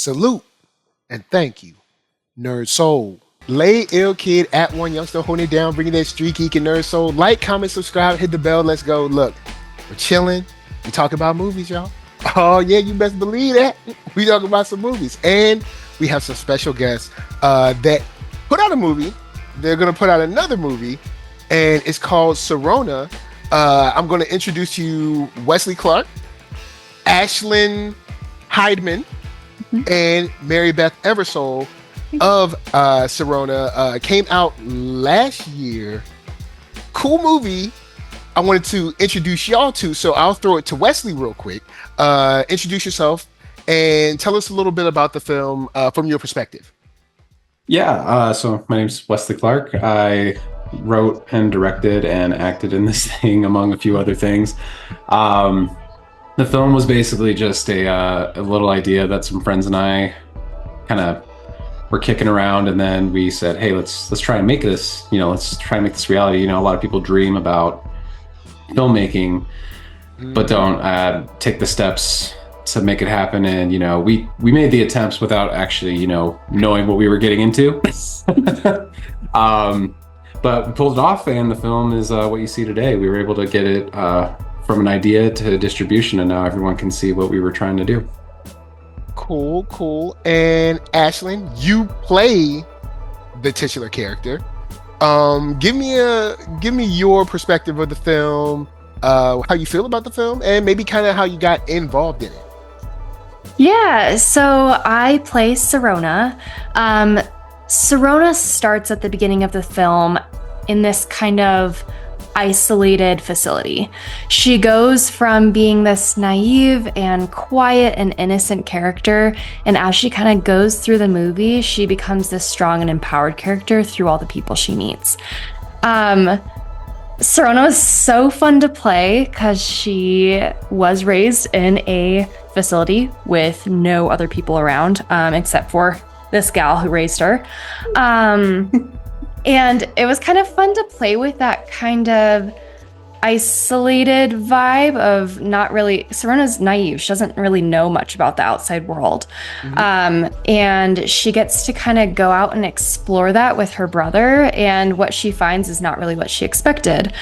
Salute and thank you, NERDSoul. Lay Ill Kid at OneYoungsta holding it down, bringing that StreetGeek and NERDSoul. Like, comment, subscribe, hit the bell. Let's go. Look, we're chilling. We talk about movies, y'all. Oh yeah, you best believe that. We talk about some movies, and we have some special guests that put out a movie. They're gonna put out another movie, and it's called Sirona. I'm gonna introduce you Wesley Clark, Ashlynn Hideman, and Mary Beth Eversole of Sirona. Came out last year. Cool movie. I wanted to introduce y'all to, so I'll throw it to Wesley real quick. Introduce yourself and tell us a little bit about the film from your perspective. Yeah, so my name's Wesley Clark. I wrote and directed and acted in this thing, among a few other things. The film was basically just a little idea that some friends and I kind of were kicking around, and then we said, hey, let's try and make this, let's try and make this reality. A lot of people dream about filmmaking but don't take the steps to make it happen, and we made the attempts without actually knowing what we were getting into. But we pulled it off, and the film is what you see today. We were able to get it from an idea to distribution, and now everyone can see what we were trying to do. Cool. And Ashlynn, you play the titular character. Give me your perspective of the film, how you feel about the film, and maybe kind of how you got involved in it. Yeah, so I play Sirona. Sirona starts at the beginning of the film in this kind of isolated facility. She goes from being this naive and quiet and innocent character, and as she kind of goes through the movie, she becomes this strong and empowered character through all the people she meets. Sirona was so fun to play because she was raised in a facility with no other people around except for this gal who raised her. And it was kind of fun to play with that kind of isolated vibe of not really, Sirona's naive. She doesn't really know much about the outside world. And she gets to kind of go out and explore that with her brother. And what she finds is not really what she expected.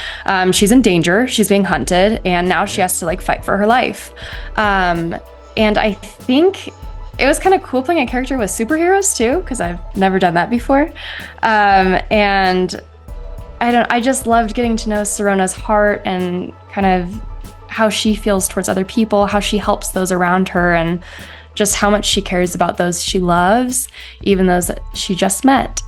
She's in danger. She's being hunted. And now she has to fight for her life. And I think it was kind of cool playing a character with superheroes too, because I've never done that before. And I just loved getting to know Sirona's heart and kind of how she feels towards other people, how she helps those around her, and just how much she cares about those she loves, even those that she just met.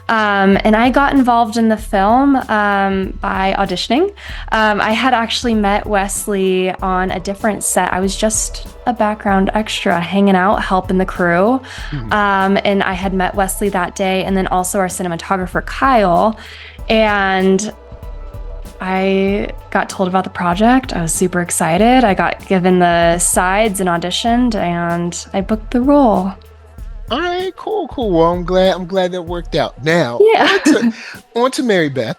And I got involved in the film by auditioning. I had actually met Wesley on a different set. I was just a background extra, hanging out, helping the crew. And I had met Wesley that day, and then also our cinematographer, Kyle. And I got told about the project. I was super excited. I got given the sides and auditioned, and I booked the role. All right, cool. Well, I'm glad that worked out. Now, on to Mary Beth.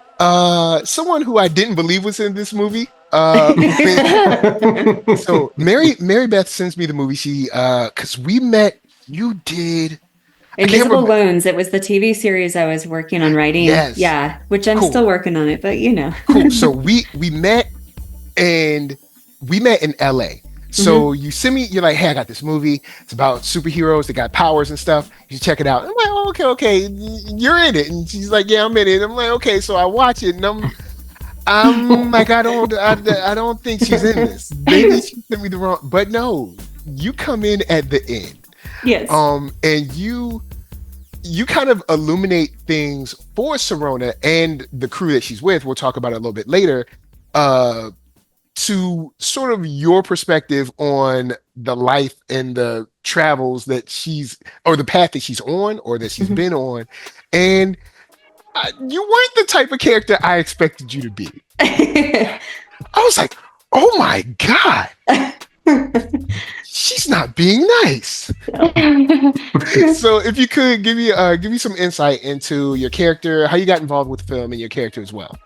Someone who I didn't believe was in this movie. So Mary Beth sends me the movie. She because we met. You did. Invisible Wounds. It was the TV series I was working on writing. Yes. Yeah, which I'm still working on it, but Cool. So we met in LA. So you send me, you're like, hey, I got this movie. It's about superheroes that got powers and stuff. You should check it out. I'm like, oh, okay. You're in it. And she's like, yeah, I'm in it. I'm like, okay. So I watch it, and I'm like, I don't think she's in this. Maybe she sent me the wrong, but no, you come in at the end. Yes. And you kind of illuminate things for Sirona and the crew that she's with. We'll talk about it a little bit later. To sort of your perspective on the life and the travels that or the path that she's on, or that she's been on. And you weren't the type of character I expected you to be. I was like, oh my God. She's not being nice. So if you could give me some insight into your character, how you got involved with the film, and your character as well.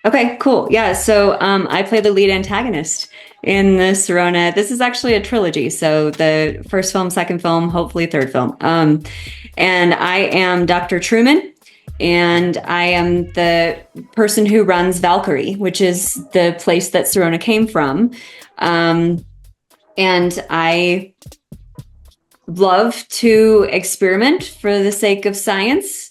Okay, cool. Yeah, so I play the lead antagonist in the Sirona. This is actually a trilogy. So the first film, second film, hopefully third film. And I am Dr. Truman, and I am the person who runs Valkyrie, which is the place that Sirona came from. And I love to experiment for the sake of science.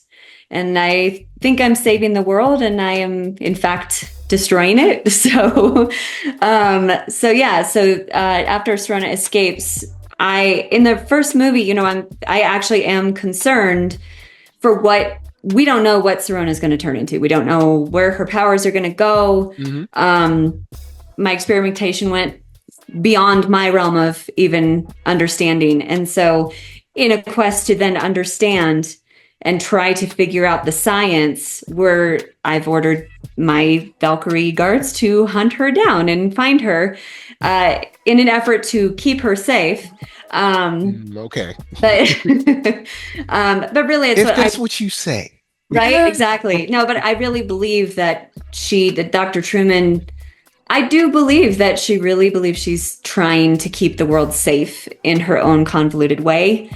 And I think I'm saving the world, and I am, in fact, destroying it. So, after Sirona escapes, in the first movie, I actually am concerned for we don't know what Sirona is going to turn into. We don't know where her powers are going to go. My experimentation went beyond my realm of even understanding. And so in a quest to then understand and try to figure out the science, where I've ordered my Valkyrie guards to hunt her down and find her in an effort to keep her safe. Okay. But really, it's that's what you say. Right? Yeah. Exactly. No, but I really believe that Dr. Truman, I do believe that she really believes she's trying to keep the world safe in her own convoluted way.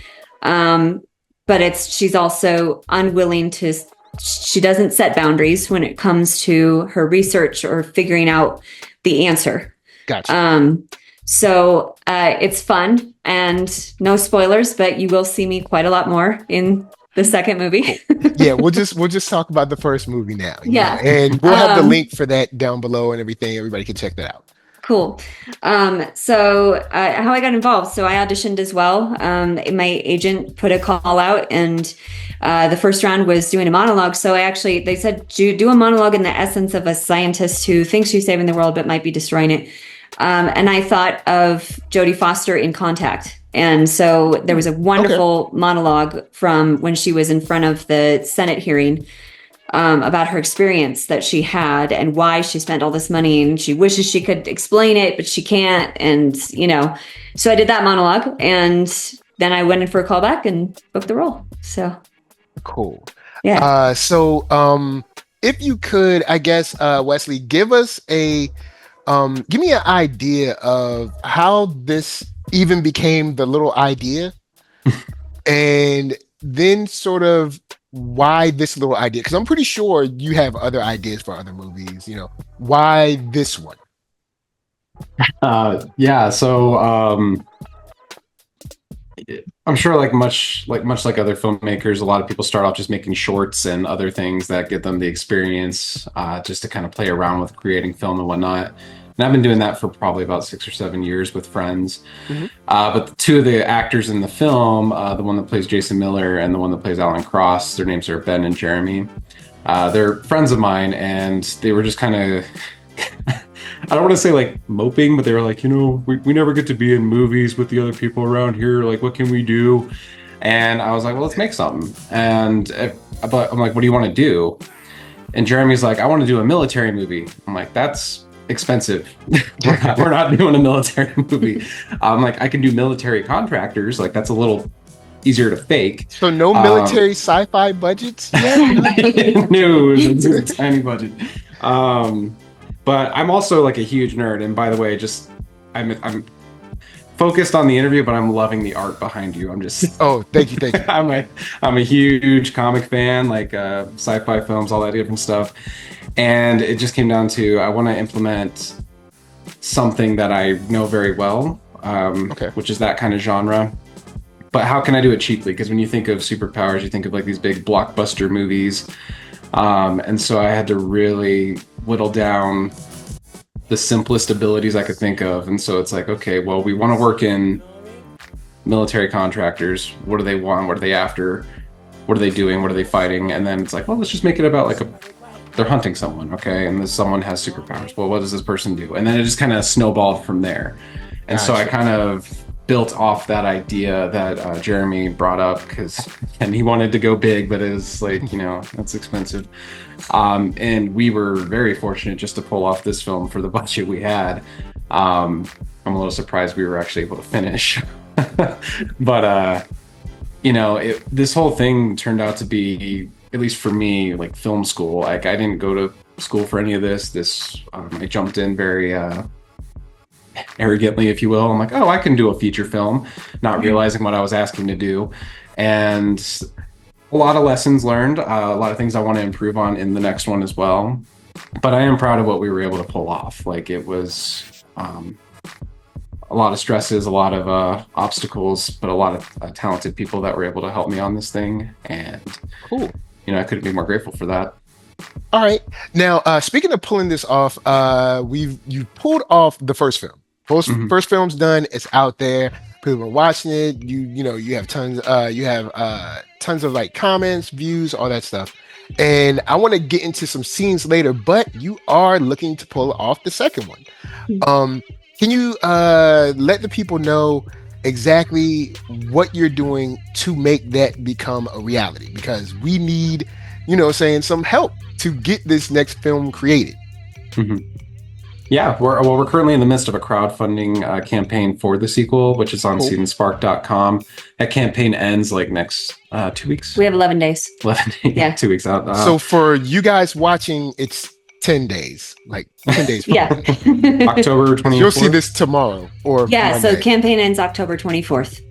But she's also unwilling she doesn't set boundaries when it comes to her research or figuring out the answer. Gotcha. So it's fun, and no spoilers, but you will see me quite a lot more in the second movie. Yeah, we'll just talk about the first movie now. Yeah. And we'll have the link for that down below and everything. Everybody can check that out. Cool. So how I got involved. So I auditioned as well. My agent put a call out, and the first round was doing a monologue. So they said, do a monologue in the essence of a scientist who thinks she's saving the world but might be destroying it. And I thought of Jodie Foster in Contact. And so there was a wonderful monologue from when she was in front of the Senate hearing about her experience that she had and why she spent all this money, and she wishes she could explain it, but she can't. And, so I did that monologue, and then I went in for a callback and booked the role. So cool. Yeah. If you could, I guess, Wesley, give me an idea of how this even became the little idea, and then sort of why this little idea, because I'm pretty sure you have other ideas for other movies. Why this one? So I'm sure much like other filmmakers, a lot of people start off just making shorts and other things that give them the experience just to kind of play around with creating film and whatnot. And I've been doing that for probably about 6 or 7 years with friends. But the two of the actors in the film, the one that plays Jason Miller and the one that plays Alan Cross, their names are Ben and Jeremy. They're friends of mine, and they were just kind of, I don't want to say moping, but they were like, we never get to be in movies with the other people around here. What can we do? And I was like, well, let's make something. But I'm like, what do you want to do? And Jeremy's like, I want to do a military movie. I'm like, that's expensive. We're not doing a military movie. I'm like, I can do military contractors. That's a little easier to fake. So no military sci-fi budgets yet? No, it's a tiny budget. But I'm also a huge nerd. And by the way, I'm focused on the interview, but I'm loving the art behind you. I'm just thank you. I'm a huge comic fan, sci-fi films, all that different stuff. And it just came down to, I want to implement something that I know very well, which is that kind of genre. But how can I do it cheaply? Because when you think of superpowers, you think of these big blockbuster movies. And so I had to really whittle down the simplest abilities I could think of. And so it's okay, well, we want to work in military contractors. What do they want? What are they after? What are they doing? What are they fighting? And then it's well, let's just make it about they're hunting someone, okay? And this someone has superpowers. Well, what does this person do? And then it just kind of snowballed from there. And so I kind of built off that idea that Jeremy brought up, because he wanted to go big, but it was that's expensive. And we were very fortunate just to pull off this film for the budget we had. I'm a little surprised we were actually able to finish. But, this whole thing turned out to be at least for me, like film school. Like I didn't go to school for any of this. I jumped in very arrogantly, if you will. I'm like, oh, I can do a feature film, not realizing what I was asking to do. And a lot of lessons learned, a lot of things I want to improve on in the next one as well. But I am proud of what we were able to pull off. Like it was a lot of stresses, a lot of obstacles, but a lot of talented people that were able to help me on this thing. And Cool. I couldn't be more grateful for that. All right. Now, speaking of pulling this off, you pulled off the first film. First film's done. It's out there. People are watching it. You have tons. You have tons of like comments, views, all that stuff. And I want to get into some scenes later, but you are looking to pull off the second one. Can you let the people know exactly what you're doing to make that become a reality? Because we need, some help to get this next film created. Yeah, we're currently in the midst of a crowdfunding campaign for the sequel, which is on seedandspark.com. That campaign ends like next 2 weeks. We have 11 days. 11 days, Yeah. 2 weeks out. So for you guys watching, it's 10 days, like 10 days. Yeah. October 24th. You'll see this tomorrow or Yeah, so Monday. campaign ends October 24th.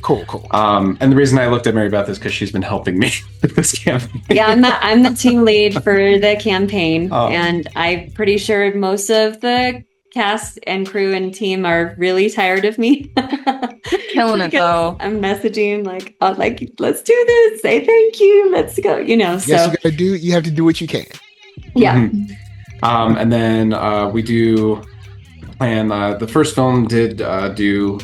Cool. And the reason I looked at Mary Beth is because she's been helping me with this campaign. Yeah, I'm the team lead for the campaign, Oh. and I'm pretty sure most of the cast and crew and team are really tired of me. Killing it, Because though. I'm messaging like, let's do this. Say thank you. Let's go. Yes, you have to do what you can. Yeah. And then we do plan. The first film did do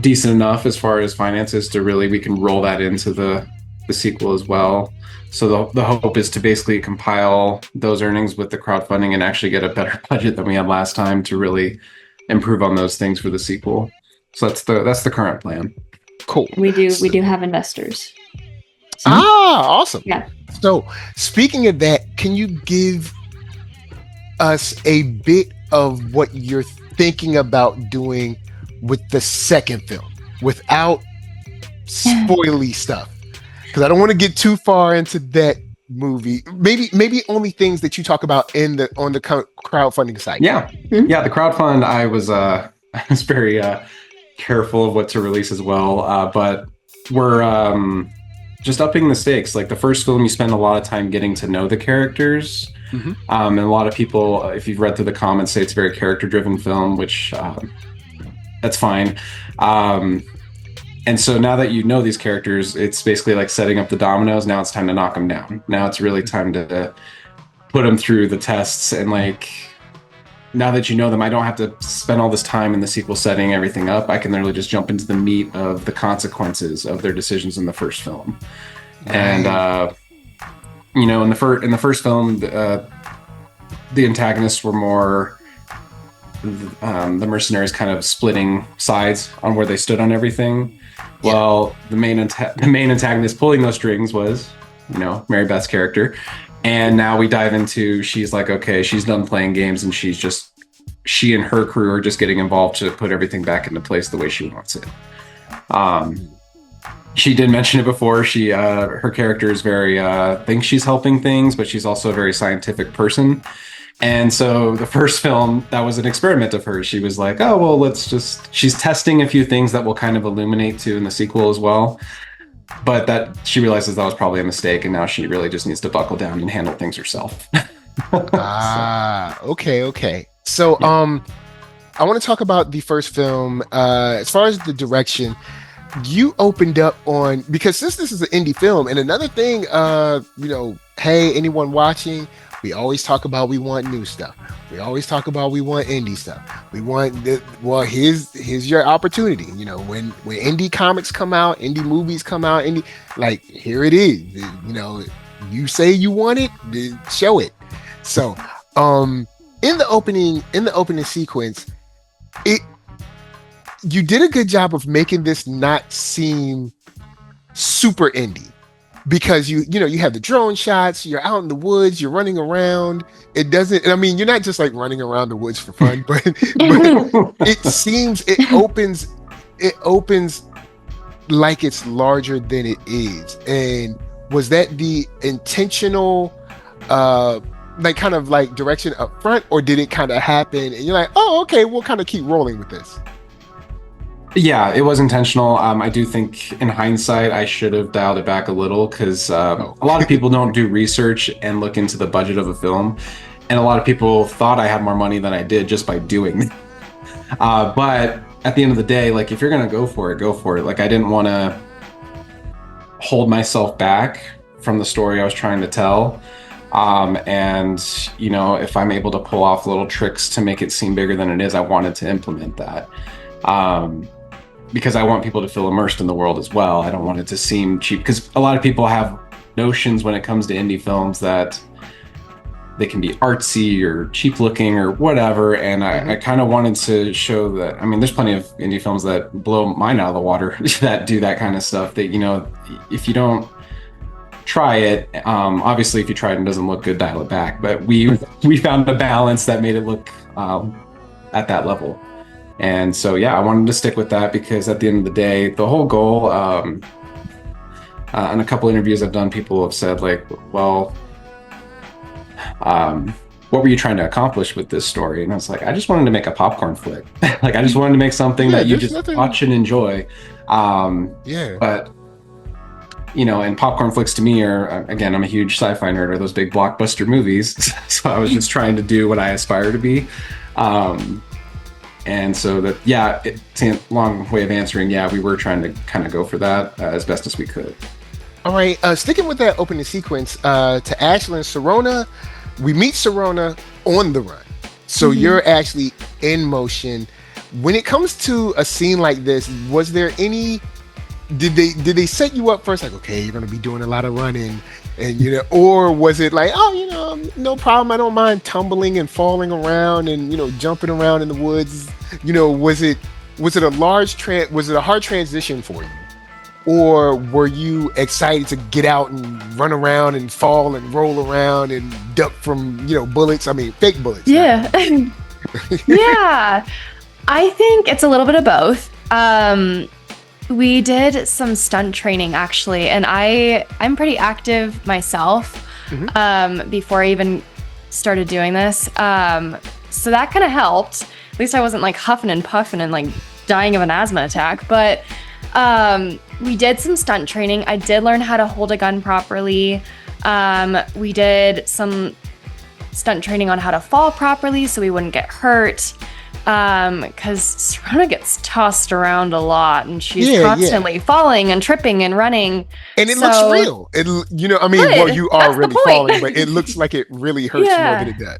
decent enough as far as finances to really we can roll that into the sequel as well. So the hope is to basically compile those earnings with the crowdfunding and actually get a better budget than we had last time to really improve on those things for the sequel. So that's the current plan. Cool. We do have investors. Awesome. Yeah. So speaking of that, can you give us a bit of what you're thinking about doing with the second film without spoily stuff? Because I don't want to get too far into that movie. Maybe only things that you talk about on the crowdfunding site. Yeah. Yeah, the crowdfund I was very careful of what to release as well. But we're just upping the stakes. Like the first film, you spend a lot of time getting to know the characters. And a lot of people, if you've read through the comments, say it's a very character-driven film, which that's fine. And so now that you know these characters, it's basically like setting up the dominoes. Now it's time to knock them down. Now it's really time to put them through the tests. And like, now that you know them, I don't have to spend all this time in the sequel setting everything up. I can literally just jump into the meat of the consequences of their decisions in the first film. And, in the first film, the antagonists were more the mercenaries kind of splitting sides on where they stood on everything. Well, the main antagonist pulling those strings was, Mary Beth's character. And now we dive into, she's like, okay, she's done playing games and she and her crew are just getting involved to put everything back into place the way she wants it. She did mention it before. Her character is very, thinks she's helping things, but she's also a very scientific person. And so the first film, that was an experiment of hers. She was like, oh, well, she's testing a few things that will kind of illuminate too in the sequel as well. But that she realizes that was probably a mistake. And now she really just needs to buckle down and handle things herself. Okay. So, I want to talk about the first film. As far as the direction, you opened up on, because since this is an indie film, and another thing, hey, anyone watching, we always talk about we want new stuff. We always talk about we want indie stuff. We want here's your opportunity. When indie comics come out, indie movies come out, here it is. You say you want it, show it. So, in the opening sequence, you did a good job of making this not seem super indie. Because you have the drone shots, you're out in the woods, you're running around. You're not just like running around the woods for fun, but it opens like it's larger than it is. And Was that the intentional, like kind of like direction up front, or did it kind of happen and you're like, oh, okay, we'll kind of keep rolling with this? Yeah, it was intentional. I do think in hindsight, I should have dialed it back a little because a lot of people don't do research and look into the budget of a film. And a lot of people thought I had more money than I did just by doing it. But at the end of the day, like, if you're going to go for it, go for it. Like, I didn't want to hold myself back from the story I was trying to tell. And, you know, if I'm able to pull off little tricks to make it seem bigger than it is, I wanted to implement that. Because I want people to feel immersed in the world as well. I don't want it to seem cheap, because a lot of people have notions when it comes to indie films that they can be artsy or cheap looking or whatever. And I kind of wanted to show that, I mean, there's plenty of indie films that blow mine out of the water that do that kind of stuff, that, you know, if you don't try it, obviously if you try it and it doesn't look good, dial it back. But we found a balance that made it look at that level. And so, yeah, I wanted to stick with that because at the end of the day, the whole goal, in a couple interviews I've done, people have said, like, well, what were you trying to accomplish with this story? And I was like, I just wanted to make a popcorn flick. Like, I just wanted to make something that you just watch and enjoy. But, you know, and popcorn flicks to me are, again, I'm a huge sci-fi nerd, are those big blockbuster movies. So I was just trying to do what I aspire to be. And so that, yeah, it's a long way of answering. Yeah, we were trying to kind of go for that as best as we could. All right, sticking with that opening sequence, to Ashlynn, Sirona, we meet Sirona on the run. So you're actually in motion. When it comes to a scene like this, was there any, did they set you up first, like, okay, you're going to be doing a lot of running, and, you know, or was it like, oh, you know, no problem, I don't mind tumbling and falling around and, you know, jumping around in the woods, you know, was it a hard transition for you, or were you excited to get out and run around and fall and roll around and duck from, you know, bullets? I mean, fake bullets. Yeah. Yeah, I think it's a little bit of both. We did some stunt training, actually, and I'm pretty active myself before I even started doing this. So that kind of helped. At least I wasn't like huffing and puffing and like dying of an asthma attack. But we did some stunt training. I did learn how to hold a gun properly. We did some stunt training on how to fall properly so we wouldn't get hurt. Because Sirona gets tossed around a lot, and she's constantly falling and tripping and running. And it looks real. You know, I mean, well, you are really falling, but it looks like it really hurts more than it does.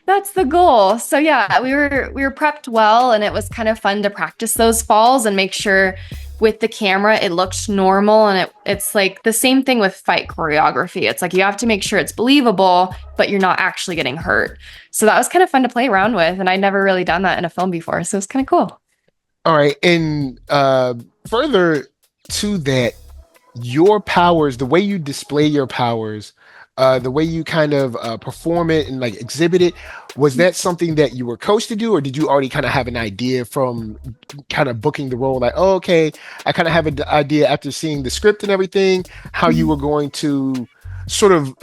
That's the goal. So yeah, we were prepped well, and it was kind of fun to practice those falls and make sure with the camera it looked normal. And it's like the same thing with fight choreography. It's like you have to make sure it's believable, but you're not actually getting hurt. So that was kind of fun to play around with, and I'd never really done that in a film before, so it's kind of cool. All right, and further to that, your powers, the way you display your powers, the way you kind of perform it and like exhibit it, was that something that you were coached to do, or did you already kind of have an idea from kind of booking the role, like, oh, okay, I kind of have an idea after seeing the script and everything, how you were going to sort of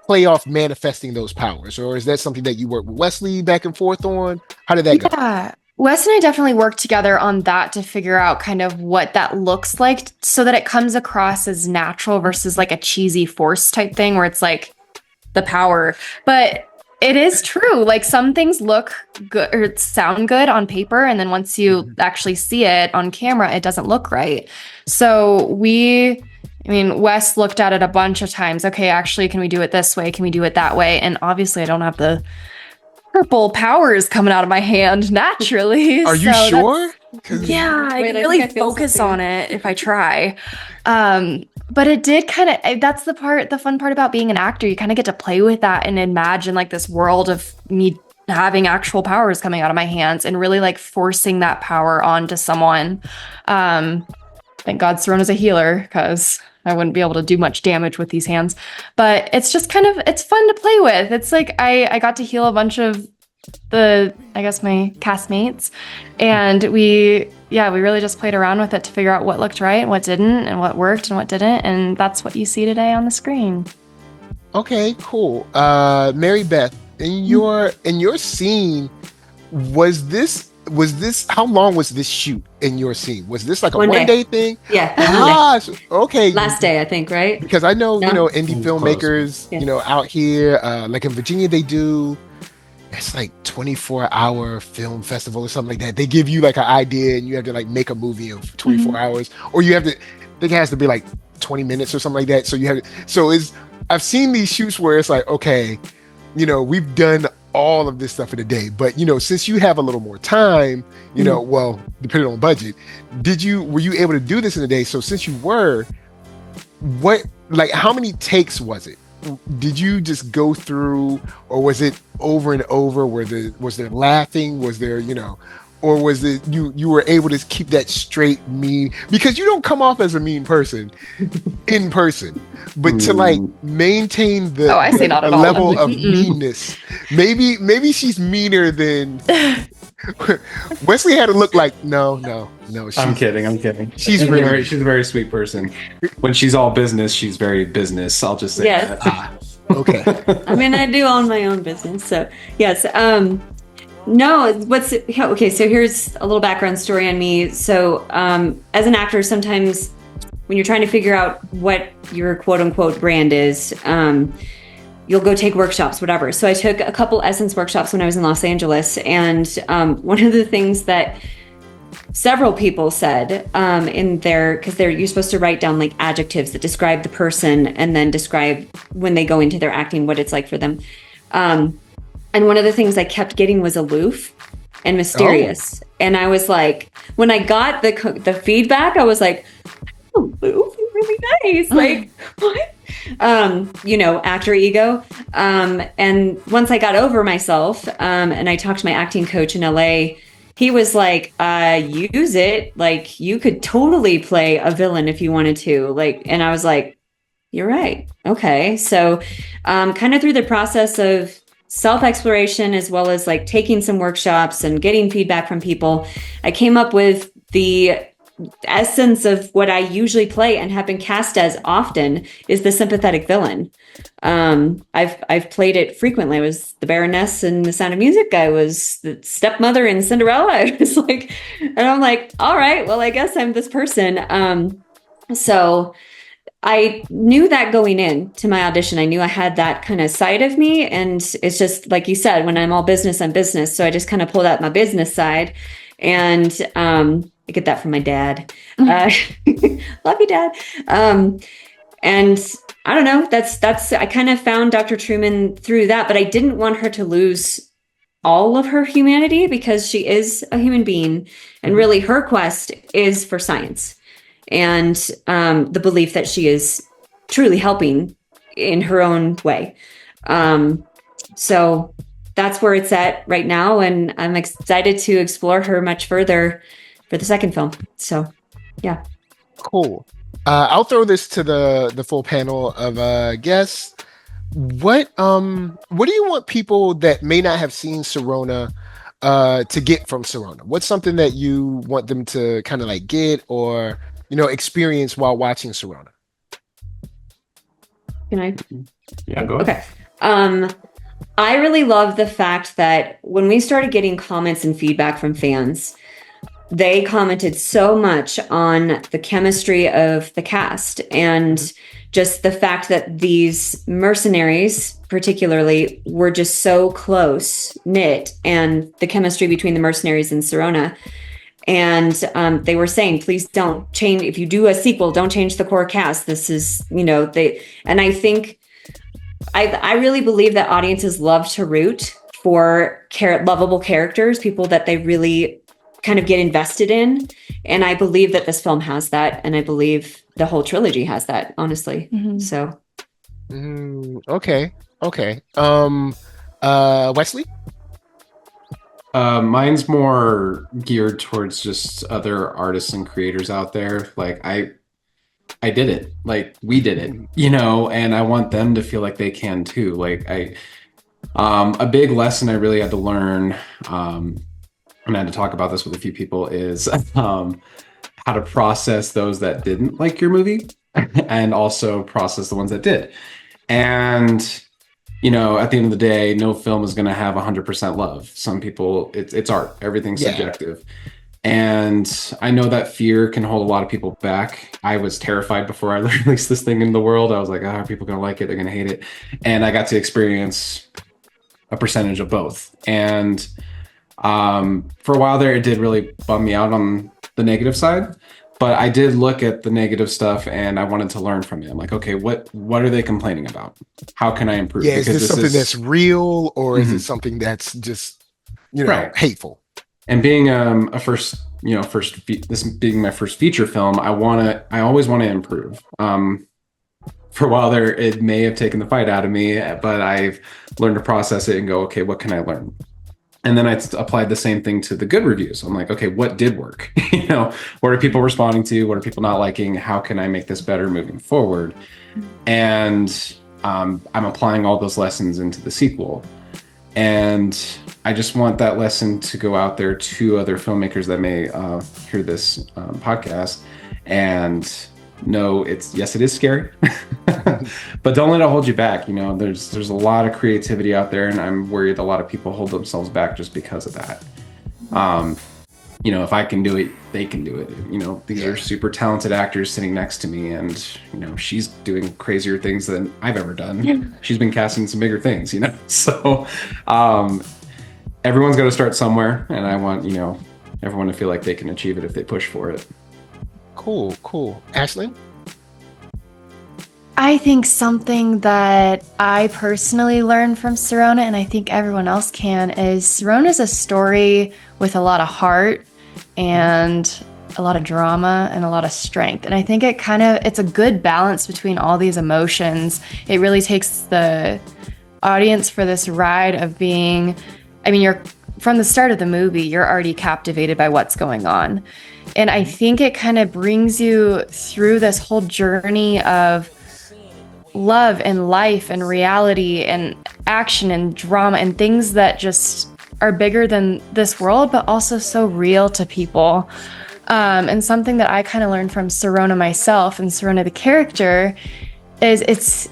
play off manifesting those powers? Or is that something that you worked with Wesley back and forth on? How did that go? Yeah, Wes and I definitely worked together on that to figure out kind of what that looks like so that it comes across as natural versus like a cheesy force type thing where it's like the power. But it is true. Like, some things look good or sound good on paper, and then once you actually see it on camera, it doesn't look right. So Wes looked at it a bunch of times. Okay, actually, can we do it this way? Can we do it that way? And obviously, I don't have the purple powers coming out of my hand naturally. Are you sure? Yeah, I can really focus on it if I try. But it did kind of, that's the fun part about being an actor. You kind of get to play with that and imagine like this world of me having actual powers coming out of my hands and really like forcing that power onto someone. Thank God Sirona's a healer, because I wouldn't be able to do much damage with these hands. But it's just kind of, it's fun to play with. It's like I got to heal a bunch of my castmates, and we we really just played around with it to figure out what looked right and what didn't, and what worked and what didn't, and that's what you see today on the screen. Okay, cool. Mary Beth, in your scene, was this how long was this shoot in your scene? Was this like a one day thing? Yeah. Okay. Last day, I think, right? Because I know, indie filmmakers, Close. out here, like in Virginia, they do, it's like 24-hour film festival or something like that. They give you like an idea and you have to like make a movie in 24 hours, or you have to, I think it has to be like 20 minutes or something like that. So I've seen these shoots where it's like, okay, we've done all of this stuff in a day, but since you have a little more time, well, depending on budget, were you able to do this in a day? So since you were, how many takes was it? Did you just go through, or was it over and over? Was there laughing? Was there, or was it you were able to keep that straight mean? Because you don't come off as a mean person in person, but to like maintain the level of meanness. Maybe she's meaner than Wesley had to look like. No. I'm kidding. She's a very sweet person. When she's all business, she's very business. I'll just say that. Okay. I mean, I do own my own business, so yes. Okay, so here's a little background story on me. So as an actor, sometimes when you're trying to figure out what your quote unquote brand is, you'll go take workshops, whatever. So I took a couple Essence workshops when I was in Los Angeles. And one of the things that several people said in there, because you're supposed to write down like adjectives that describe the person and then describe when they go into their acting, what it's like for them. And one of the things I kept getting was aloof and mysterious. Oh. And I was like, when I got the feedback, I was like, aloof, really nice. Like, what? Actor ego. And once I got over myself, and I talked to my acting coach in LA, he was like, use it. Like, you could totally play a villain if you wanted to. Like, and I was like, you're right. Okay. So, kind of through the process of self-exploration, as well as like taking some workshops and getting feedback from people, I came up with the essence of what I usually play and have been cast as often is the sympathetic villain. I've played it frequently. I was the Baroness in The Sound of Music. I was the stepmother in Cinderella. I was like, and I'm like, all right, well, I guess I'm this person. So I knew that going into my audition. I knew I had that kind of side of me. And it's just like you said, when I'm all business, I'm business. So I just kind of pulled out my business side. And I get that from my dad. Love you, Dad. And I don't know, that's I kind of found Dr. Truman through that, but I didn't want her to lose all of her humanity, because she is a human being. And really her quest is for science. And the belief that she is truly helping in her own way. So that's where it's at right now. And I'm excited to explore her much further for the second film. So, yeah. Cool. I'll throw this to the full panel of guests. What do you want people that may not have seen Sirona to get from Sirona? What's something that you want them to kind of like get or experience while watching Sirona? Can I? Yeah, go ahead. Okay. I really love the fact that when we started getting comments and feedback from fans, they commented so much on the chemistry of the cast and just the fact that these mercenaries particularly were just so close knit, and the chemistry between the mercenaries and Sirona. And they were saying, please don't change. If you do a sequel, don't change the core cast. This is, and I think, I really believe that audiences love to root for lovable characters, people that they really kind of get invested in. And I believe that this film has that. And I believe the whole trilogy has that, honestly. Mm-hmm. So. Okay. Wesley? Mine's more geared towards just other artists and creators out there. Like I did it, like we did it, and I want them to feel like they can too. Like a big lesson I really had to learn, and I had to talk about this with a few people, is how to process those that didn't like your movie and also process the ones that did. And, you know, at the end of the day, no film is going to have 100% love. Some people, it's art, everything's subjective. And I know that fear can hold a lot of people back. I was terrified before I released this thing in the world. I was like, are people going to like it? They're going to hate it. And I got to experience a percentage of both. And for a while there, it did really bum me out on the negative side. But I did look at the negative stuff and I wanted to learn from it. I'm like, okay, what are they complaining about? How can I improve? Yeah, is this something that's real, or is it something that's just, hateful? And being this being my first feature film, I always want to improve. For a while there, it may have taken the fight out of me, but I've learned to process it and go, okay, what can I learn? And then I applied the same thing to the good reviews. I'm like, okay, what did work? What are people responding to? What are people not liking? How can I make this better moving forward? And I'm applying all those lessons into the sequel. And I just want that lesson to go out there to other filmmakers that may hear this podcast and know it is scary, but don't let it hold you back. There's a lot of creativity out there, and I'm worried a lot of people hold themselves back just because of that. If I can do it, they can do it. These are super talented actors sitting next to me, and she's doing crazier things than I've ever done. She's been casting some bigger things, so everyone's got to start somewhere, and I want everyone to feel like they can achieve it if they push for it. Cool. Ashlynn? I think something that I personally learned from Sirona, and I think everyone else can, is Sirona is a story with a lot of heart and a lot of drama and a lot of strength. And I think it's a good balance between all these emotions. It really takes the audience for this ride of you're from the start of the movie, you're already captivated by what's going on. And I think it kind of brings you through this whole journey of love and life and reality and action and drama and things that just are bigger than this world, but also so real to people. And something that I kind of learned from Sirona myself and Sirona the character is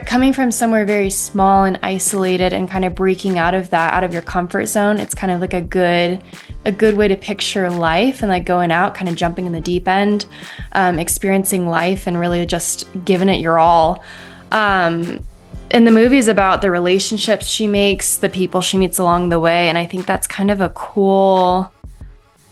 coming from somewhere very small and isolated and kind of breaking out of your comfort zone. It's kind of like a good way to picture life, and like going out, kind of jumping in the deep end, experiencing life and really just giving it your all. And the movie is about the relationships she makes, the people she meets along the way. And I think that's kind of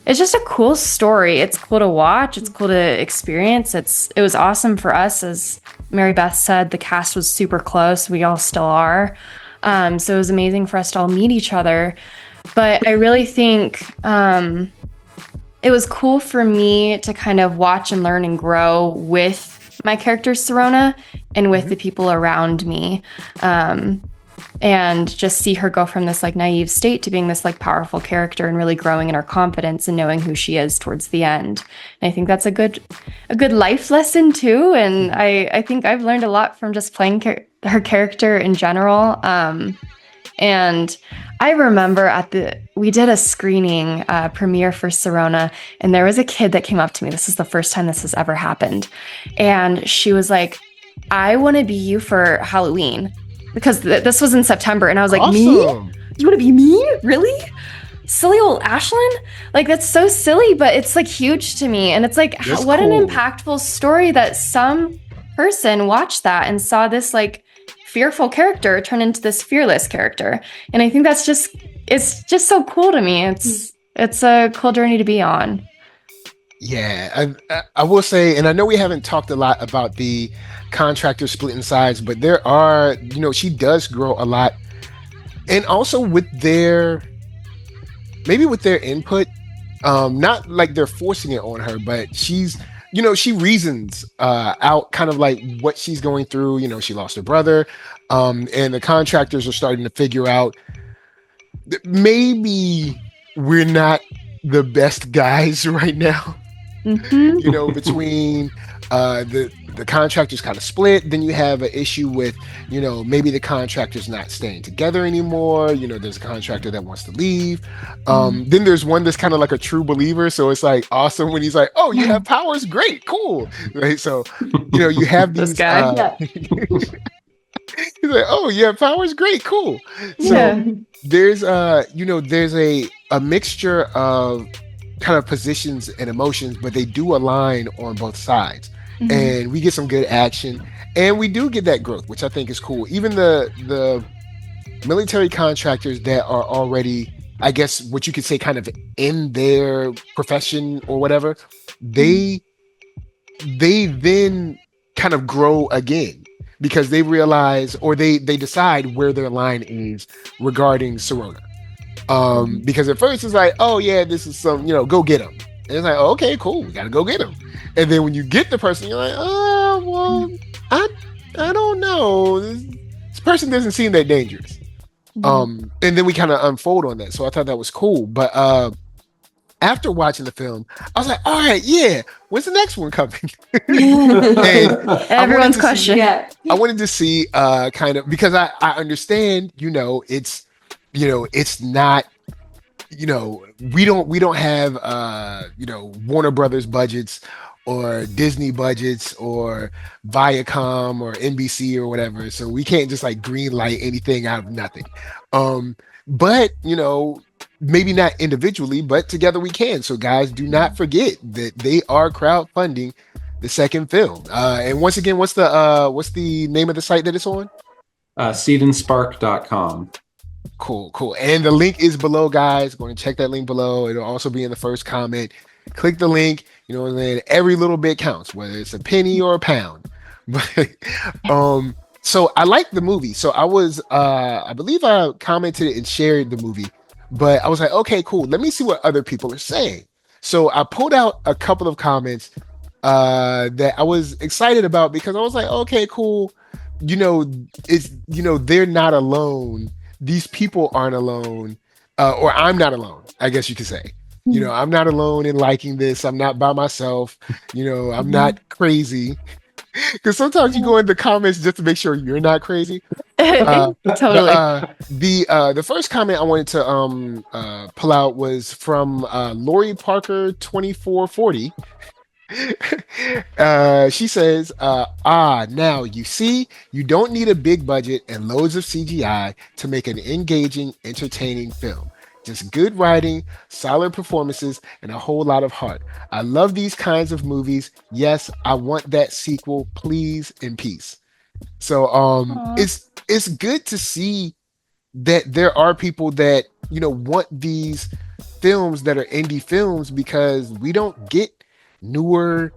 it's just a cool story. It's cool to watch. It's cool to experience. It was awesome for us. As Mary Beth said, the cast was super close. We all still are. So it was amazing for us to all meet each other. But I really think it was cool for me to kind of watch and learn and grow with my character Sirona and with the people around me. And just see her go from this like naive state to being this like powerful character and really growing in her confidence and knowing who she is towards the end. And I think that's a good life lesson too. And I think I've learned a lot from just playing her character in general. And I remember we did a screening premiere for Sirona, and there was a kid that came up to me. This is the first time this has ever happened. And she was like, I want to be you for Halloween. Because this was in September, and I was like, awesome. Me? You want to be me? Really? Silly old Ashlynn? Like, that's so silly, but it's like huge to me. And it's like, what cool. An impactful story that some person watched that and saw this like fearful character turn into this fearless character. And I think it's just so cool to me. It's a cool journey to be on. Yeah, I will say, and I know we haven't talked a lot about the contractor splitting sides, but there are, she does grow a lot. And also with their input, not like they're forcing it on her, but she reasons out kind of like what she's going through. She lost her brother, and the contractors are starting to figure out that maybe we're not the best guys right now. Mm-hmm. Between The contractors kind of split. Then you have an issue with, maybe the contractor's not staying together anymore. There's a contractor that wants to leave. Then there's one that's kind of like a true believer. So it's like awesome when he's like, "Oh, you have powers, great, cool." Right. So, you have This these guy. he's like, "Oh, you have powers, great, cool." So Yeah. there's there's a mixture of kind of positions and emotions, but they do align on both sides. And we get some good action, and we do get that growth, which I think is cool. Even the military contractors that are already, I guess what you could say, kind of in their profession or whatever, they then kind of grow again because they realize, or they decide where their line is regarding Sirona. Because at first it's like, "Oh yeah, this is some, go get him." And it's like, "Oh, okay, cool, we gotta go get him." And then when you get the person, you're like, "Oh, well, I don't know. This person doesn't seem that dangerous." And then we kind of unfold on that. So I thought that was cool. But after watching the film, I was like, "All right, yeah, when's the next one coming?" And Everyone's question. Yeah. I wanted to see kind of, because I understand, it's not, we don't have Warner Brothers budgets or Disney budgets or Viacom or NBC or whatever, so we can't just like green light anything out of nothing. But maybe not individually, but together we can. So guys, do not forget that they are crowdfunding the second film. And once again, what's the name of the site that it's on? SeedandSpark.com. Cool. And the link is below, guys. Go and check that link below. It'll also be in the first comment. Click the link. And then every little bit counts, whether it's a penny or a pound. But so I like the movie. So I was I believe I commented and shared the movie, but I was like, okay, cool. Let me see what other people are saying. So I pulled out a couple of comments that I was excited about, because I was like, okay, cool. It's they're not alone. These people aren't alone, or I'm not alone, I guess you could say. I'm not alone in liking this. I'm not by myself. I'm not crazy. Because sometimes you go in the comments just to make sure you're not crazy. Totally. The first comment I wanted to pull out was from Lori Parker 2440. She says, now you see, you don't need a big budget and loads of CGI to make an engaging, entertaining film. Just good writing, solid performances, and a whole lot of heart. I love these kinds of movies. Yes, I want that sequel, please, in peace. So it's good to see that there are people that want these films that are indie films, because we don't get newer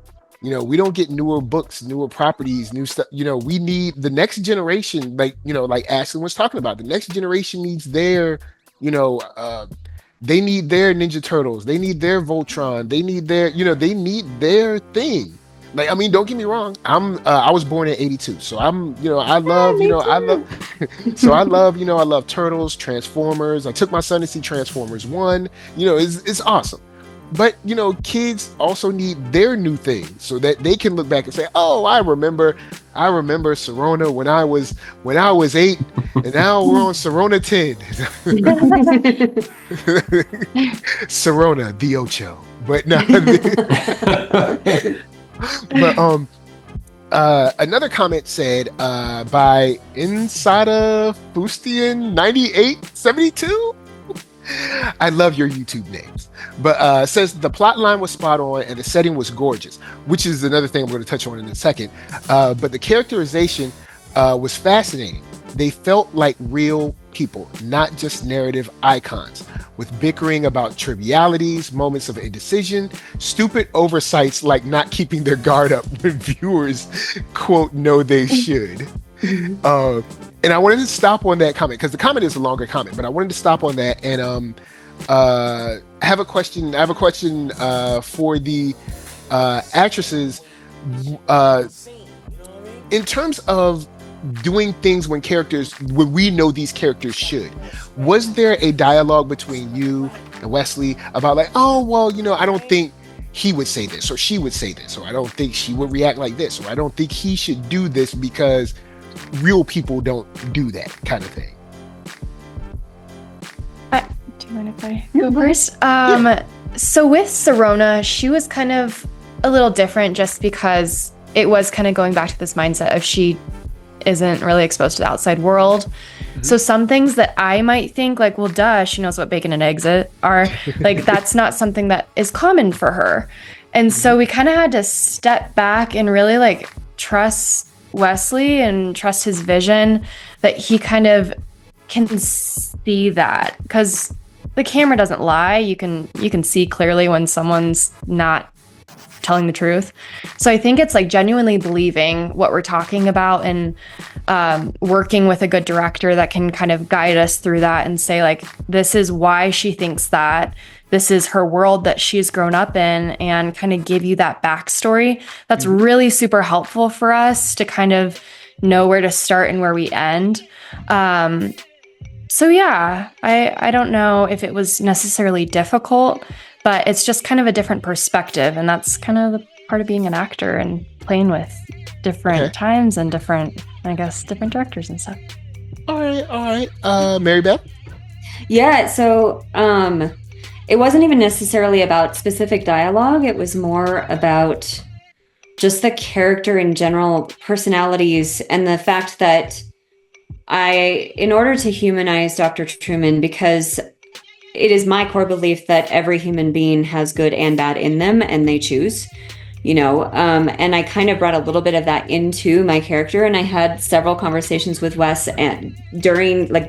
books, newer properties, new stuff. We need the next generation, like Ashlynn was talking about. The next generation needs their they need their Ninja Turtles, they need their Voltron, they need their they need their thing. Like, I mean, don't get me wrong, I was born in 82, so I'm I love so I love Turtles, Transformers. I took my son to see Transformers 1. It's awesome. But kids also need their new thing, so that they can look back and say, "Oh, I remember Sirona when I was 8, and now we're on Sirona 10." Sirona the Ocho, but no. But another comment said by Insada Fustian 9872. I love your YouTube names. But says the plot line was spot on and the setting was gorgeous, which is another thing I'm going to touch on in a second. But the characterization was fascinating. They felt like real people, not just narrative icons, with bickering about trivialities, moments of indecision, stupid oversights like not keeping their guard up when viewers, quote, know they should. And I wanted to stop on that comment, because the comment is a longer comment, but I wanted to stop on that and I have a question for the actresses in terms of doing things when we know these characters should. Was there a dialogue between you and Wesley about like, "Oh, well, I don't think he would say this, or she would say this, or I don't think she would react like this, or I don't think he should do this because real people don't do that kind of thing. Do you mind if I go first? So with Sirona, she was kind of a little different just because it was kind of going back to this mindset of she isn't really exposed to the outside world. So some things that I might think like, well, duh, she knows what bacon and eggs are. Like, that's not something that is common for her. And so we kind of had to step back and really like trust Wesley and trust his vision that he kind of can see that, because the camera doesn't lie. You can see clearly when someone's not telling the truth. So I think it's like genuinely believing what we're talking about and working with a good director that can kind of guide us through that and say like, this is why she thinks that, this is her world that she's grown up in, and kind of give you that backstory. That's really super helpful for us to kind of know where to start and where we end. So yeah, I don't know if it was necessarily difficult, but it's just kind of a different perspective. And that's kind of the part of being an actor and playing with different times and different directors and stuff. All right. Mary Beth? Yeah, so it wasn't even necessarily about specific dialogue. It was more about just the character in general, personalities, and the fact that in order to humanize Dr. Truman, because it is my core belief that every human being has good and bad in them, and they choose, and I kind of brought a little bit of that into my character. And I had several conversations with Wes and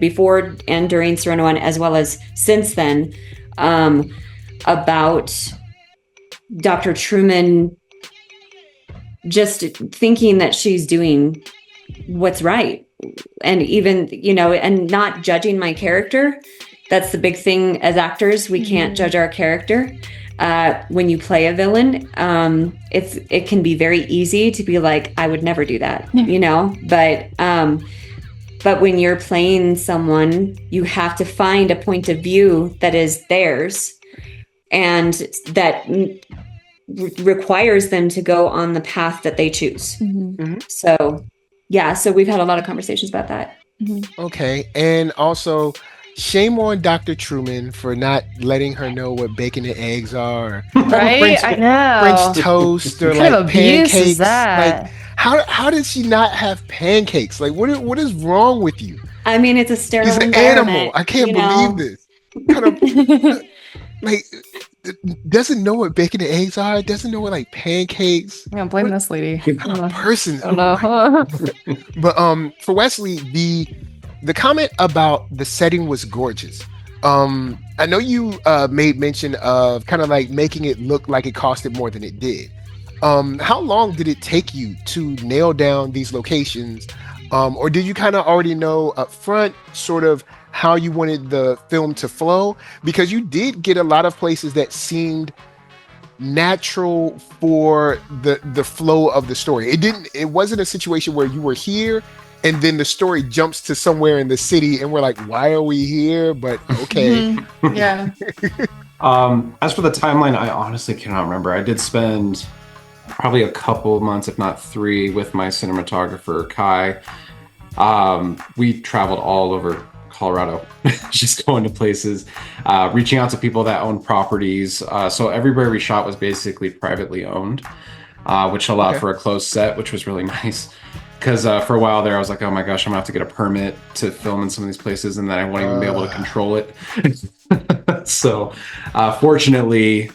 before and during Sirona 1, as well as since then, about Dr. Truman just thinking that she's doing what's right. And even, and not judging my character. That's the big thing as actors. We can't judge our character. When you play a villain, it can be very easy to be like, I would never do that, but when you're playing someone, you have to find a point of view that is theirs and that requires them to go on the path that they choose. So we've had a lot of conversations about that. Okay. And also, shame on Dr. Truman for not letting her know what bacon and eggs are. Right? I know. French toast or What kind like of abuse pancakes. is that? Like, how did she not have pancakes? Like, what is wrong with you? I mean, it's a sterile He's an environment. animal. I can't believe this. Kind of like doesn't know what bacon and eggs are. Doesn't know what like pancakes. Yeah, blame this lady. Kind of person. I don't know. But for Wesley, the comment about the setting was gorgeous. I know you made mention of kind of like making it look like it costed more than it did. How long did it take you to nail down these locations? Or did you kind of already know up front sort of how you wanted the film to flow? Because you did get a lot of places that seemed natural for the flow of the story. It wasn't a situation where you were here and then the story jumps to somewhere in the city and we're like, why are we here? But okay. Yeah. As for the timeline, I honestly cannot remember. I did spend probably a couple months, if not 3, with my cinematographer, Kai. We traveled all over Colorado, just going to places, reaching out to people that own properties. So everywhere we shot was basically privately owned, which allowed for a closed set, which was really nice. Because for a while there, I was like, oh my gosh, I'm gonna have to get a permit to film in some of these places, and then I won't even be able to control it. So fortunately,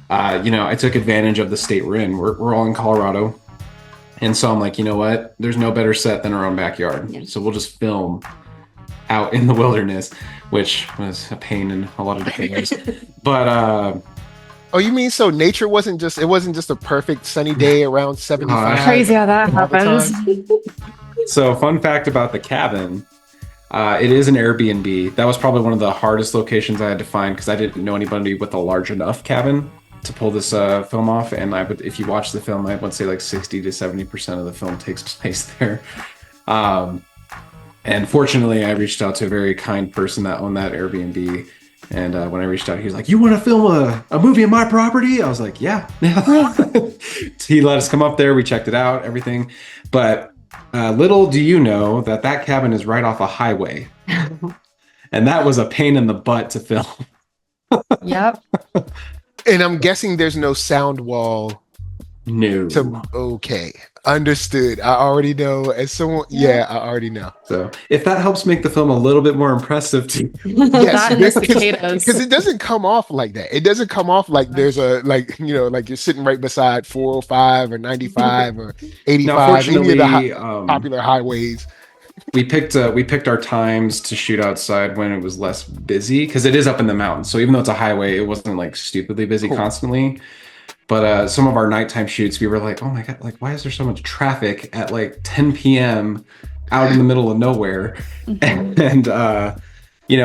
I took advantage of the state we're in. We're all in Colorado. And so I'm like, you know what? There's no better set than our own backyard. Yeah. So we'll just film out in the wilderness, which was a pain in a lot of different ways. But oh, you mean so nature wasn't just a perfect sunny day around 75? Crazy how that happens. So fun fact about the cabin, it is an Airbnb. That was probably one of the hardest locations I had to find because I didn't know anybody with a large enough cabin to pull this film off. And if you watch the film, I would say like 60 to 70% of the film takes place there. And fortunately, I reached out to a very kind person that owned that Airbnb. And when I reached out, he was like, "You want to film a movie on my property?" I was like, "Yeah." He let us come up there. We checked it out, everything. But little do you know that cabin is right off a highway. And that was a pain in the butt to film. Yep. And I'm guessing there's no sound wall. No. Okay. Understood. I already know. As someone, yeah, I already know. So if that helps make the film a little bit more impressive to you. Yes, because it doesn't come off like that. It doesn't come off like there's like you're sitting right beside 405 or 95 or 85, any of the popular highways. We picked our times to shoot outside when it was less busy, because it is up in the mountains. So even though it's a highway, it wasn't like stupidly busy constantly. But some of our nighttime shoots, we were like, oh my God, like, why is there so much traffic at like 10 p.m. out in the middle of nowhere? And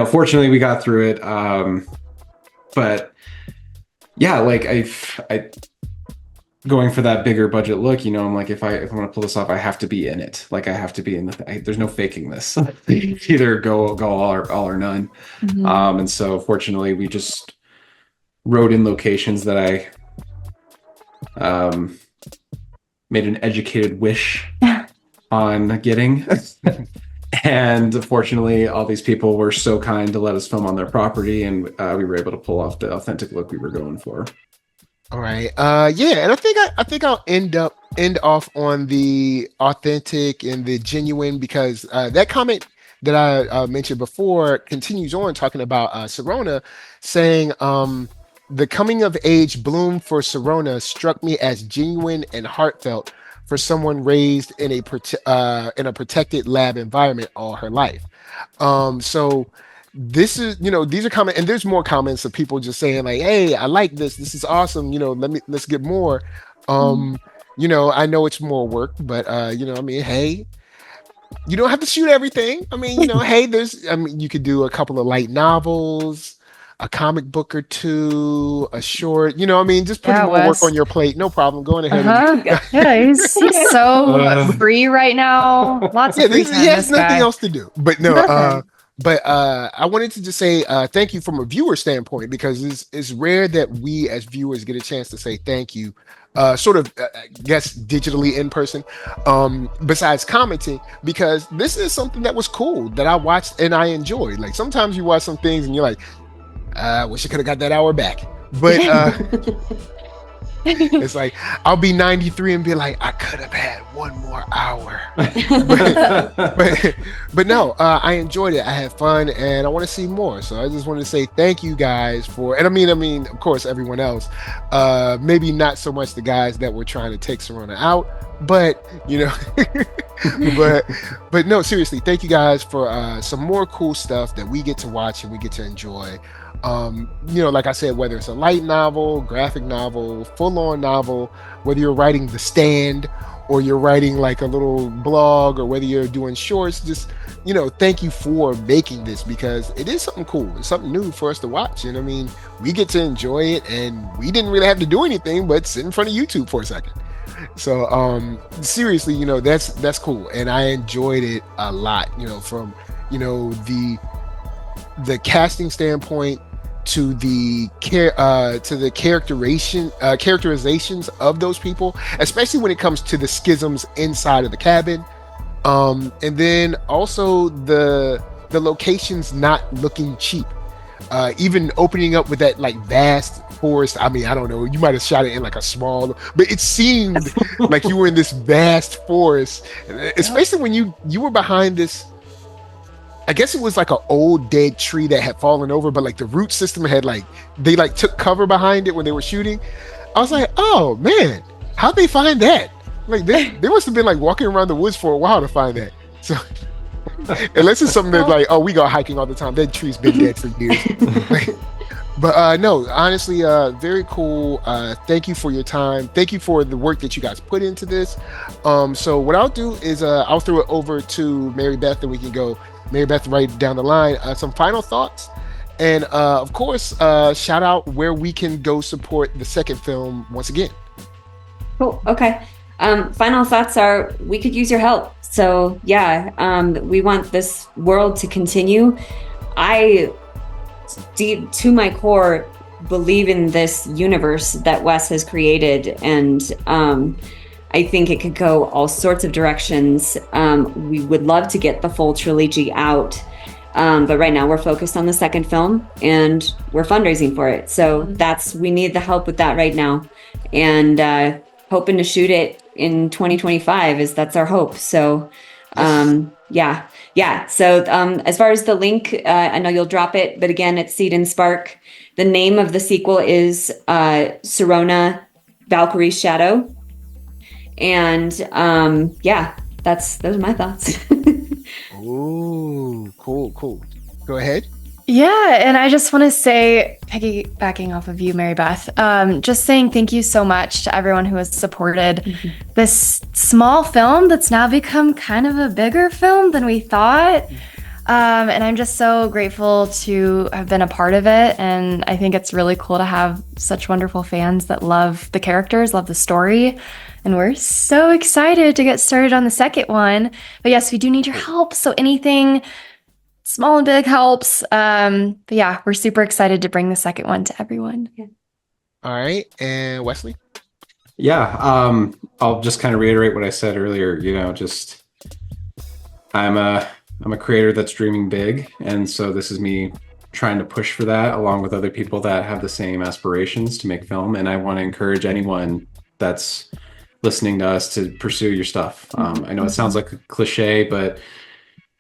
fortunately we got through it. But yeah, like I going for that bigger budget look, I'm like, if I want to pull this off, I have to be in it. Like I have to be in there's no faking this. Either go all or none. And so fortunately we just wrote in locations that I made an educated wish on getting. And fortunately, all these people were so kind to let us film on their property, and we were able to pull off the authentic look we were going for. All right. Yeah, and I think I'll end off on the authentic and the genuine, because that comment that I mentioned before continues on talking about Sirona, saying the coming of age bloom for Sirona struck me as genuine and heartfelt for someone raised in a protected lab environment all her life. So this is, these are comments, and there's more comments of people just saying like, hey, I like this. This is awesome. Let's get more. I know it's more work, but hey, you don't have to shoot everything. Hey, you could do a couple of light novels, a comic book or two, a short, just put more work on your plate. No problem. Go on ahead. Yeah, he's so free right now. Lots of free time. He has nothing else to do. But no, but I wanted to just say thank you from a viewer standpoint, because it's rare that we as viewers get a chance to say thank you, sort of, I guess, digitally in person, besides commenting, because this is something that was cool that I watched and I enjoyed. Like sometimes you watch some things and you're like, I wish I could have got that hour back. But it's like I'll be 93 and be like, I could have had one more hour. but no, I enjoyed it. I had fun and I want to see more. So I just wanted to say thank you guys for, and I mean, of course, everyone else. Maybe not so much the guys that were trying to take Sirona out, but but no, seriously, thank you guys for some more cool stuff that we get to watch and we get to enjoy. Like I said, whether it's a light novel, graphic novel, full-on novel, whether you're writing The Stand or you're writing like a little blog, or whether you're doing shorts, just thank you for making this, because it is something cool. It's something new for us to watch, and we get to enjoy it, and we didn't really have to do anything but sit in front of YouTube for a second. So seriously, that's cool, and I enjoyed it a lot, from the casting standpoint to the characterizations of those people, especially when it comes to the schisms inside of the cabin, and then also the locations not looking cheap, even opening up with that like vast forest. I don't know, you might have shot it in like a small, but it seemed like you were in this vast forest, especially when you were behind this, I guess it was like an old dead tree that had fallen over, but like the root system had they took cover behind it when they were shooting. I was like, oh man, how'd they find that? Like they must have been like walking around the woods for a while to find that. So unless it's something that's like, oh, we go hiking all the time. That tree's been dead for years. But no, honestly, very cool. Thank you for your time. Thank you for the work that you guys put into this. So what I'll do is I'll throw it over to Mary Beth, and we can go Mary Beth right down the line. Some final thoughts, and of course, shout out where we can go support the second film once again. Cool. Okay. Final thoughts are, we could use your help. So yeah, we want this world to continue. I deep to my core believe in this universe that Wes has created, and I think it could go all sorts of directions. We would love to get the full trilogy out, but right now we're focused on the second film and we're fundraising for it. So we need the help with that right now, and hoping to shoot it in 2025 that's our hope. So yeah. So as far as the link, I know you'll drop it, but again, it's Seed and Spark. The name of the sequel is Sirona, Valkyrie's Shadow. And those are my thoughts. Ooh, cool. Go ahead. Yeah, and I just want to say, piggybacking off of you, Mary Beth, just saying thank you so much to everyone who has supported this small film that's now become kind of a bigger film than we thought. And I'm just so grateful to have been a part of it. And I think it's really cool to have such wonderful fans that love the characters, love the story. And we're so excited to get started on the second one. But yes, we do need your help. So anything small and big helps. But yeah, we're super excited to bring the second one to everyone. Yeah. All right. And Wesley? Yeah. I'll just kind of reiterate what I said earlier. Just I'm a creator that's dreaming big. And so this is me trying to push for that along with other people that have the same aspirations to make film. And I want to encourage anyone that's listening to us to pursue your stuff. I know it sounds like a cliche, but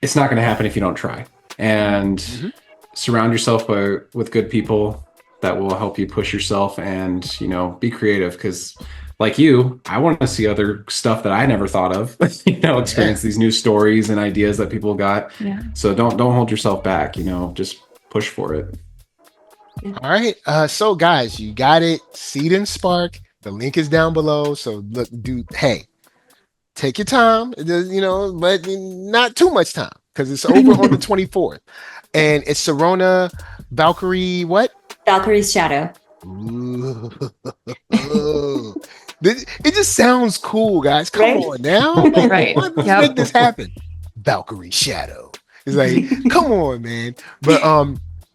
it's not going to happen if you don't try. And surround yourself with good people that will help you push yourself and, be creative. Because like you, I want to see other stuff that I never thought of, experience these new stories and ideas that people got. Yeah. So don't hold yourself back, just push for it. All right. So guys, you got it. Seed and Spark. The link is down below. So look, take your time, but not too much time because it's over on the 24th. And it's Sirona, Valkyrie, what? Valkyrie's Shadow. Ooh. It just sounds cool, guys. Come on now. Right. Let's make this happen. Valkyrie Shadow. It's like, come on, man. But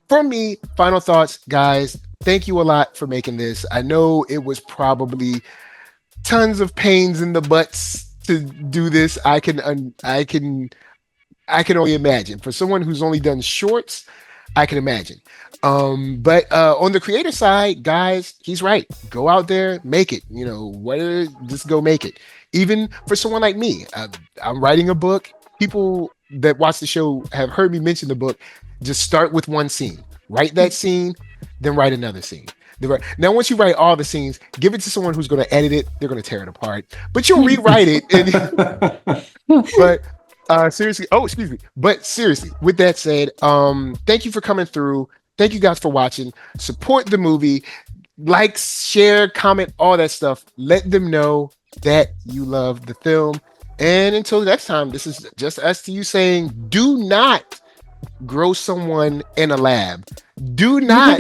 from me, final thoughts, guys. Thank you a lot for making this. I know it was probably tons of pains in the butts to do this. I can only imagine. For someone who's only done shorts, I can imagine. But on the creator side, guys, he's right. Go out there, make it. Just go make it. Even for someone like me, I'm writing a book. People that watch the show have heard me mention the book. Just start with one scene. Write that scene, then write another scene. Now, once you write all the scenes, give it to someone who's going to edit it. They're going to tear it apart, but you'll rewrite it. Seriously. Oh, excuse me. But seriously, with that said, thank you for coming through. Thank you guys for watching. Support the movie. Like, share, comment, all that stuff. Let them know that you love the film. And until next time, this is just us to you saying, do not grow someone in a lab. Do not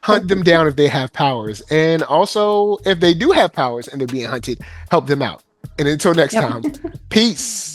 hunt them down if they have powers. And also, if they do have powers and they're being hunted, help them out. And until next time, peace.